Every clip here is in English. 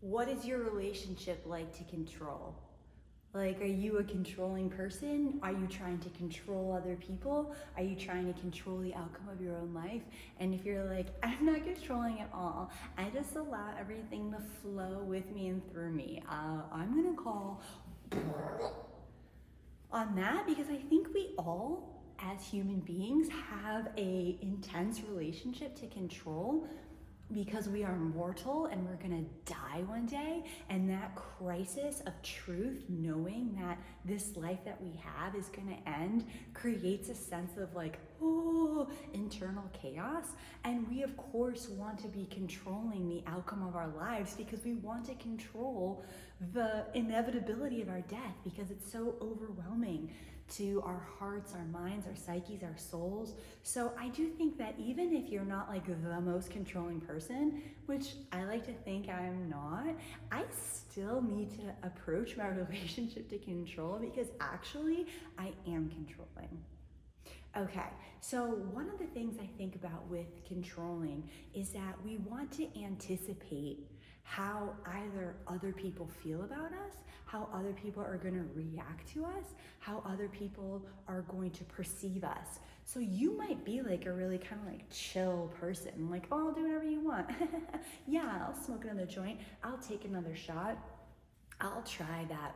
What is your relationship like to control? Like, are you a controlling person? Are you trying to control other people? Are you trying to control the outcome of your own life? And if you're like, I'm not controlling at all, I just allow everything to flow with me and through me, I'm gonna call on that, because I think we all, as human beings, have a intense relationship to control, because we are mortal and we're gonna die one day. And that crisis of truth, knowing that this life that we have is gonna end, creates a sense of like, oh, internal chaos. And we of course want to be controlling the outcome of our lives, because we want to control the inevitability of our death, because it's so overwhelming to our hearts, our minds, our psyches, our souls. So I do think that even if you're not like the most controlling person, which I like to think I'm not, I still need to approach my relationship to control, because actually I am controlling. Okay, so one of the things I think about with controlling is that we want to anticipate how either other people feel about us, how other people are going to react to us, how other people are going to perceive us. So you might be like a really kind of like chill person, like, oh, I'll do whatever you want. Yeah, I'll smoke another joint, I'll take another shot, I'll try that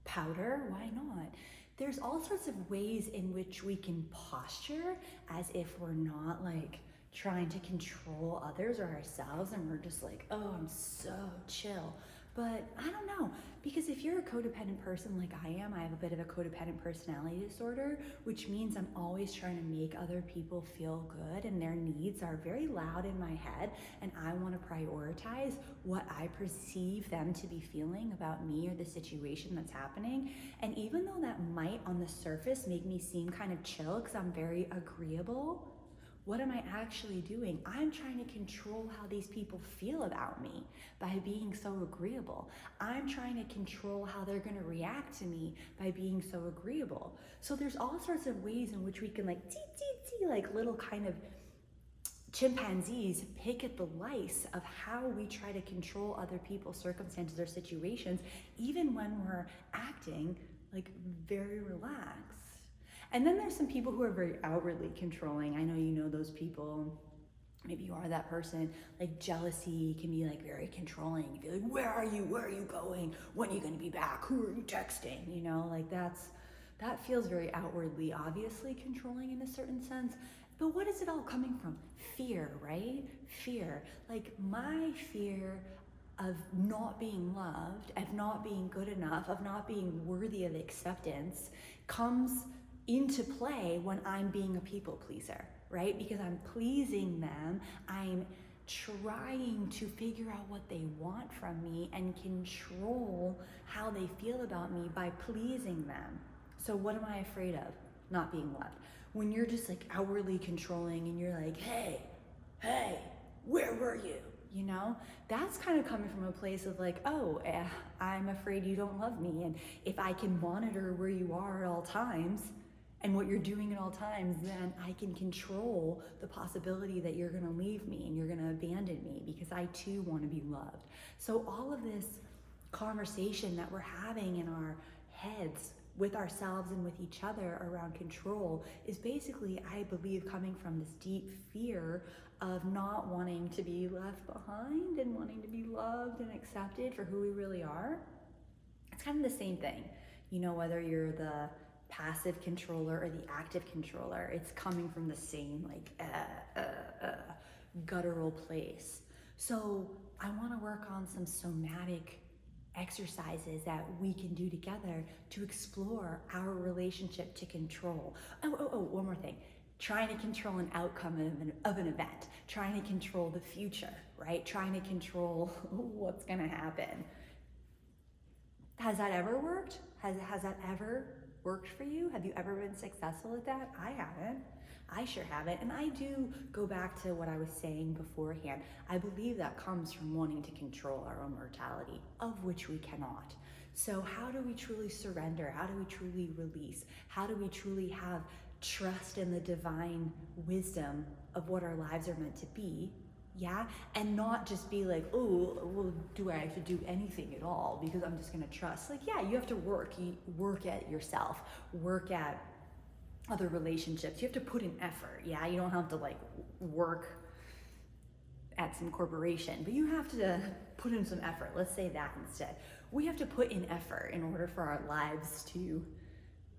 powder, why not? There's all sorts of ways in which we can posture as if we're not like trying to control others or ourselves, and we're just like, oh, I'm so chill. But I don't know, because if you're a codependent person like I am, I have a bit of a codependent personality disorder, which means I'm always trying to make other people feel good, and their needs are very loud in my head, and I want to prioritize what I perceive them to be feeling about me or the situation that's happening. And even though that might on the surface make me seem kind of chill because I'm very agreeable, what am I actually doing? I'm trying to control how these people feel about me by being so agreeable. I'm trying to control how they're gonna react to me by being so agreeable. So there's all sorts of ways in which we can like like little kind of chimpanzees pick at the lice of how we try to control other people's circumstances or situations, even when we're acting like very relaxed. And then there's some people who are very outwardly controlling. I know you know those people. Maybe you are that person. Like jealousy can be like very controlling. You feel like, where are you? Where are you going? When are you gonna be back? Who are you texting? You know, like that feels very outwardly, obviously controlling in a certain sense. But what is it all coming from? Fear, right? Fear. Like my fear of not being loved, of not being good enough, of not being worthy of acceptance comes into play when I'm being a people pleaser, right? Because I'm pleasing them, I'm trying to figure out what they want from me and control how they feel about me by pleasing them. So what am I afraid of? Not being loved. When you're just like outwardly controlling and you're like, hey, where were you? You know, that's kind of coming from a place of like, oh, I'm afraid you don't love me. And if I can monitor where you are at all times and what you're doing at all times, then I can control the possibility that you're gonna leave me and you're gonna abandon me, because I too wanna be loved. So all of this conversation that we're having in our heads with ourselves and with each other around control is basically, I believe, coming from this deep fear of not wanting to be left behind and wanting to be loved and accepted for who we really are. It's kind of the same thing, you know, whether you're the passive controller or the active controller, it's coming from the same like guttural place. So I want to work on some somatic exercises that we can do together to explore our relationship to control. Oh, one more thing. Trying to control an outcome of an event, trying to control the future, right? Trying to control what's gonna happen. Has that ever worked? Has that ever worked for you? Have you ever been successful at that? I haven't. I sure haven't. And I do go back to what I was saying beforehand. I believe that comes from wanting to control our own mortality, of which we cannot. So how do we truly surrender? How do we truly release? How do we truly have trust in the divine wisdom of what our lives are meant to be, yeah? And not just be like, oh, well, do I have to do anything at all because I'm just gonna trust? Like, yeah, you have to work. You work at yourself, work at other relationships. You have to put in effort, yeah? You don't have to like work at some corporation, but you have to put in some effort. Let's say that instead. We have to put in effort in order for our lives to,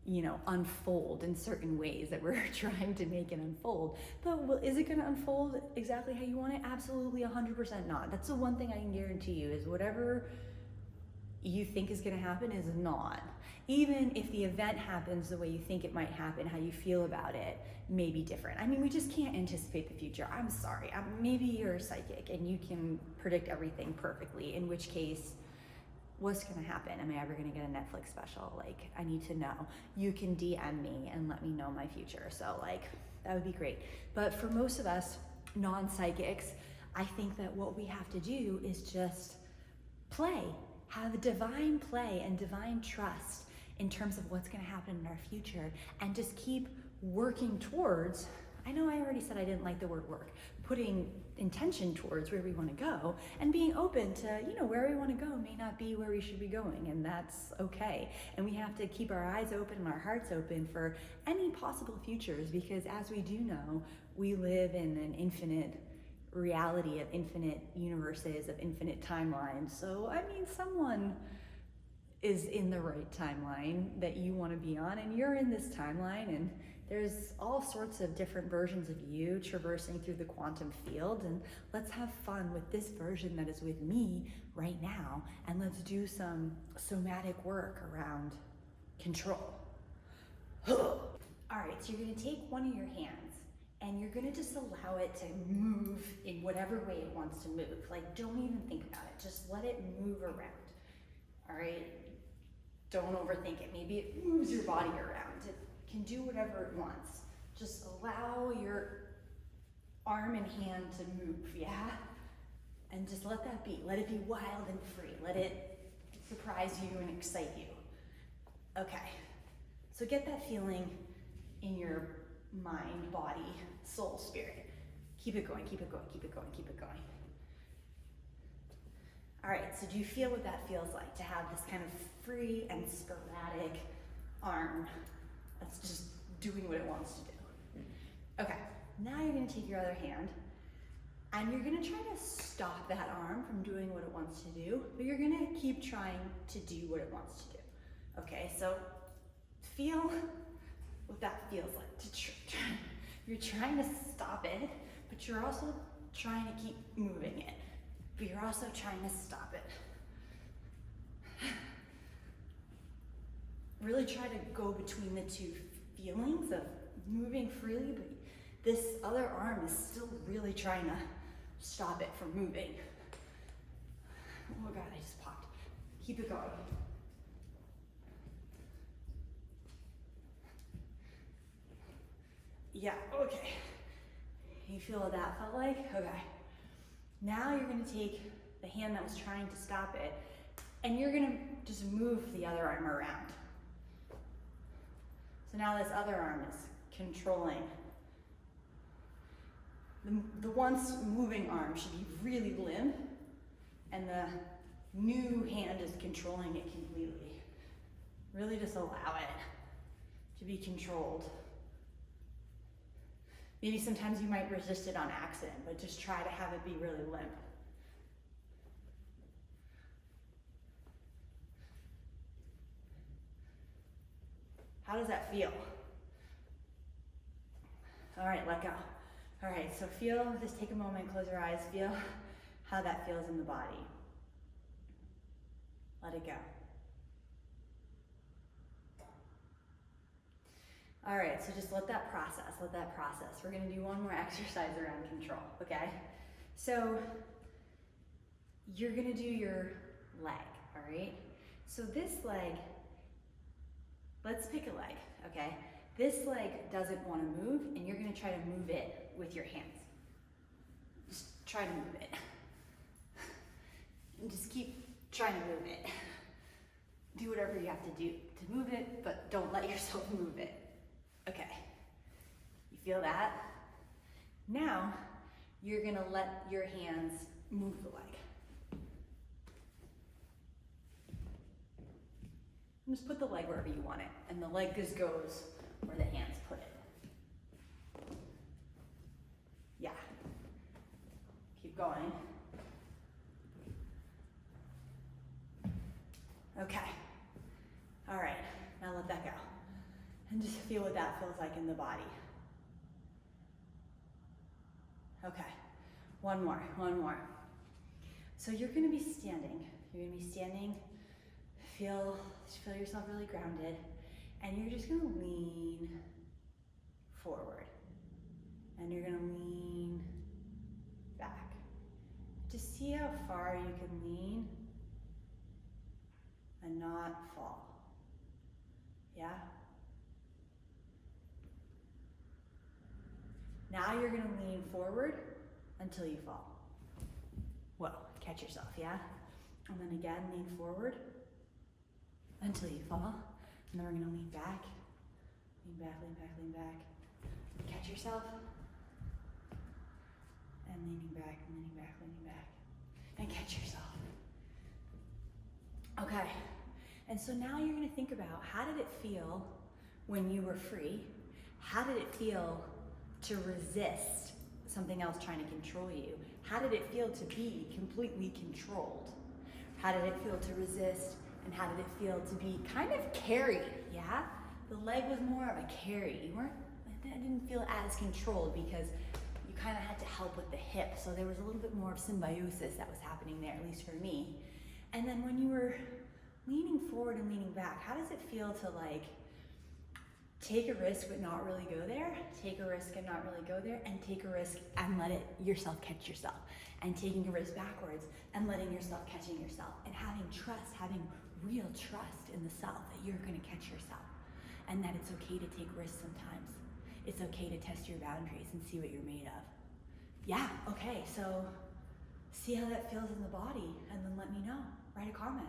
you know, unfold in certain ways that we're trying to make it unfold. But well, is it going to unfold exactly how you want it? Absolutely 100% not. That's the one thing I can guarantee you, is whatever you think is going to happen is not. Even if the event happens the way you think it might happen, how you feel about it may be different. I mean, we just can't anticipate the future. I'm sorry. Maybe you're a psychic and you can predict everything perfectly, in which case, what's going to happen? Am I ever going to get a Netflix special? Like, I need to know. You can DM me and let me know my future. So like, that would be great. But for most of us non-psychics, I think that what we have to do is just play, have a divine play and divine trust in terms of what's going to happen in our future, and just keep working towards, I know I already said I didn't like the word work, putting intention towards where we want to go, and being open to, you know, where we want to go may not be where we should be going, and that's okay. And we have to keep our eyes open and our hearts open for any possible futures, because as we do know, we live in an infinite reality of infinite universes, of infinite timelines. So, I mean, someone is in the right timeline that you want to be on, and you're in this timeline, and there's all sorts of different versions of you traversing through the quantum field, and let's have fun with this version that is with me right now, and let's do some somatic work around control. All right, so you're gonna take one of your hands and you're gonna just allow it to move in whatever way it wants to move. Like, don't even think about it, just let it move around, all right? Don't overthink it. Maybe it moves your body around. It can do whatever it wants. Just allow your arm and hand to move, yeah? And just let that be. Let it be wild and free. Let it surprise you and excite you. Okay, so get that feeling in your mind, body, soul, spirit. Keep it going, keep it going, keep it going, keep it going. All right, so do you feel what that feels like, to have this kind of free and sporadic arm that's just doing what it wants to do? Okay, now you're gonna take your other hand and you're gonna try to stop that arm from doing what it wants to do, but you're gonna keep trying to do what it wants to do. Okay, so feel what that feels like. You're trying to stop it, but you're also trying to keep moving it. But you're also trying to stop it. Really try to go between the two feelings of moving freely, but this other arm is still really trying to stop it from moving. Oh God, I just popped. Keep it going. Yeah, okay. You feel what that felt like? Okay. Now you're gonna take the hand that was trying to stop it, and you're gonna just move the other arm around. So now this other arm is controlling. The once moving arm should be really limp, and the new hand is controlling it completely. Really just allow it to be controlled. Maybe sometimes you might resist it on accident, but just try to have it be really limp. How does that feel? All right, let go. All right, so feel, just take a moment, close your eyes, feel how that feels in the body. Let it go. All right, so just let that process, let that process. We're gonna do one more exercise around control, okay? So you're gonna do your leg, all right? So this leg, let's pick a leg, okay? This leg doesn't wanna move, and you're gonna try to move it with your hands. Just try to move it. And just keep trying to move it. Do whatever you have to do to move it, but don't let yourself move it. Okay, you feel that? Now, you're gonna let your hands move the leg. And just put the leg wherever you want it, and the leg just goes where the hands put it. Yeah. Keep going. Okay. All right, now let that go. And just feel what that feels like in the body. Okay, one more. So you're gonna be standing. Feel yourself really grounded, and you're just gonna lean forward. And you're gonna lean back. Just see how far you can lean and not fall. Yeah? Now you're gonna lean forward until you fall. Whoa, catch yourself, yeah? And then again, lean forward until you fall. And then we're gonna lean back. Lean back. Catch yourself. And leaning back. And catch yourself. Okay, and so now you're gonna think about, how did it feel when you were free? How did it feel to resist something else trying to control you? How did it feel to be completely controlled? How did it feel to resist, and how did it feel to be kind of carried, yeah? The leg was more of a carry. I didn't feel as controlled because you kind of had to help with the hip, so there was a little bit more of symbiosis that was happening there, at least for me. And then when you were leaning forward and leaning back, how does it feel to like take a risk but not really go there, take a risk and not really go there, and take a risk and let yourself catch yourself, and taking a risk backwards and letting yourself catching yourself, and having trust, having real trust in the self that you're gonna catch yourself, and that it's okay to take risks sometimes. It's okay to test your boundaries and see what you're made of. Yeah, okay, so see how that feels in the body, and then let me know. Write a comment.